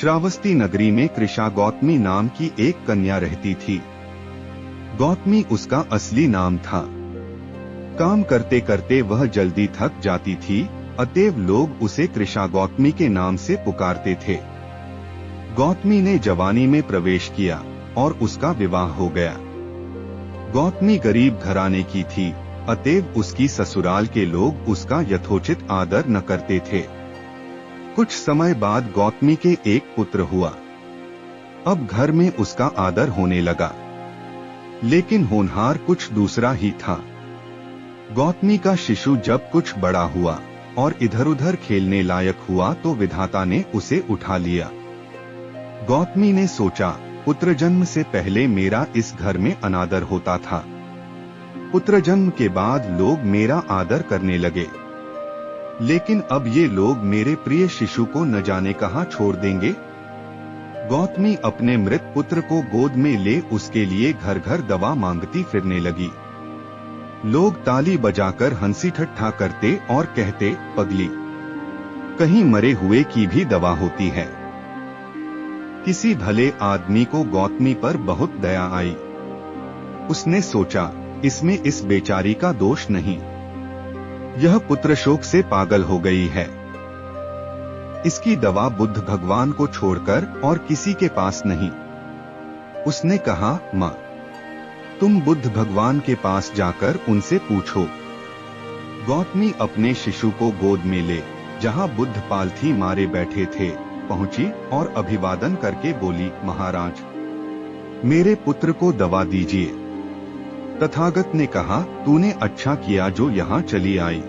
श्रावस्ती नगरी में कृषा गौतमी नाम की एक कन्या रहती थी। गौतमी उसका असली नाम था। काम करते करते वह जल्दी थक जाती थी, अतएव लोग उसे कृषा गौतमी के नाम से पुकारते थे। गौतमी ने जवानी में प्रवेश किया और उसका विवाह हो गया। गौतमी गरीब घराने की थी, अतएव उसकी ससुराल के लोग उसका यथोचित आदर न करते थे। कुछ समय बाद गौतमी के एक पुत्र हुआ। अब घर में उसका आदर होने लगा, लेकिन होनहार कुछ दूसरा ही था। गौतमी का शिशु जब कुछ बड़ा हुआ और इधर उधर खेलने लायक हुआ तो विधाता ने उसे उठा लिया। गौतमी ने सोचा, पुत्र जन्म से पहले मेरा इस घर में अनादर होता था, पुत्र जन्म के बाद लोग मेरा आदर करने लगे, लेकिन अब ये लोग मेरे प्रिय शिशु को न जाने कहां छोड़ देंगे। गौतमी अपने मृत पुत्र को गोद में ले उसके लिए घर घर दवा मांगती फिरने लगी। लोग ताली बजाकर हंसी ठट्ठा करते और कहते, पगली, कहीं मरे हुए की भी दवा होती है। किसी भले आदमी को गौतमी पर बहुत दया आई। उसने सोचा, इसमें इस बेचारी का दोष नहीं, यह पुत्र शोक से पागल हो गई है। इसकी दवा बुद्ध भगवान को छोड़कर और किसी के पास नहीं। उसने कहा, माँ, तुम बुद्ध भगवान के पास जाकर उनसे पूछो। गौतमी अपने शिशु को गोद में ले जहाँ बुद्ध पालथी मारे बैठे थे पहुंची और अभिवादन करके बोली, महाराज, मेरे पुत्र को दवा दीजिए। तथागत ने कहा, तूने अच्छा किया जो यहाँ चली आई।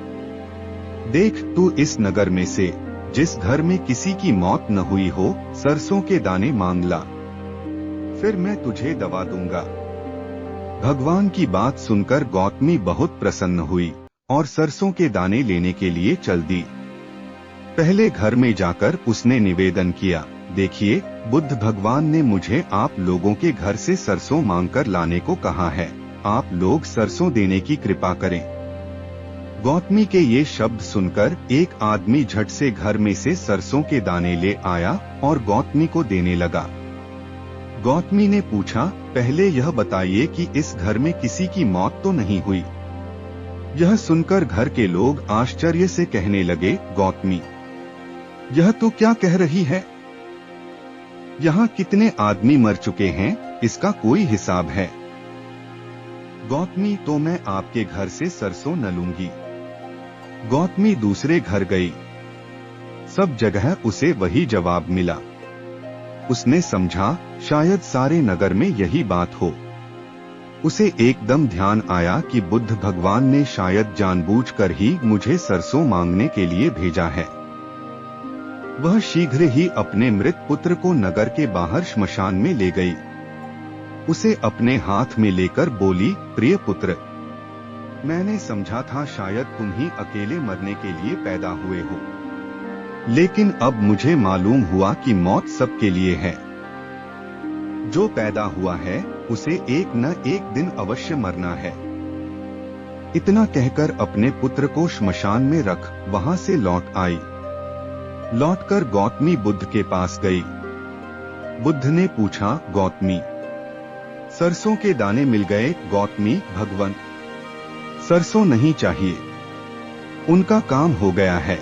देख, तू इस नगर में से जिस घर में किसी की मौत न हुई हो, सरसों के दाने मांग ला, फिर मैं तुझे दवा दूंगा। भगवान की बात सुनकर गौतमी बहुत प्रसन्न हुई और सरसों के दाने लेने के लिए चल दी। पहले घर में जाकर उसने निवेदन किया, देखिए, बुद्ध भगवान ने मुझे आप लोगों के घर से सरसों मांगकर लाने को कहा है, आप लोग सरसों देने की कृपा करें। गौतमी के ये शब्द सुनकर एक आदमी झट से घर में से सरसों के दाने ले आया और गौतमी को देने लगा। गौतमी ने पूछा, पहले यह बताइए कि इस घर में किसी की मौत तो नहीं हुई। यह सुनकर घर के लोग आश्चर्य से कहने लगे, गौतमी, यह तो क्या कह रही है? यहाँ कितने आदमी मर चुके हैं, इसका कोई हिसाब है। गौतमी, तो मैं आपके घर से सरसों न लूंगी। गौतमी दूसरे घर गई। सब जगह उसे वही जवाब मिला। उसने समझा, शायद सारे नगर में यही बात हो। उसे एकदम ध्यान आया कि बुद्ध भगवान ने शायद जानबूझकर ही मुझे सरसों मांगने के लिए भेजा है। वह शीघ्र ही अपने मृत पुत्र को नगर के बाहर श्मशान में ले गई। उसे अपने हाथ में लेकर बोली, प्रिय पुत्र, मैंने समझा था शायद तुम ही अकेले मरने के लिए पैदा हुए हो, लेकिन अब मुझे मालूम हुआ कि मौत सबके लिए है। जो पैदा हुआ है उसे एक न एक दिन अवश्य मरना है। इतना कहकर अपने पुत्र को श्मशान में रख वहां से लौट आई। लौटकर गौतमी बुद्ध के पास गई। बुद्ध ने पूछा, गौतमी, सरसों के दाने मिल गए? गौतमी, भगवन, सरसों नहीं चाहिए, उनका काम हो गया है।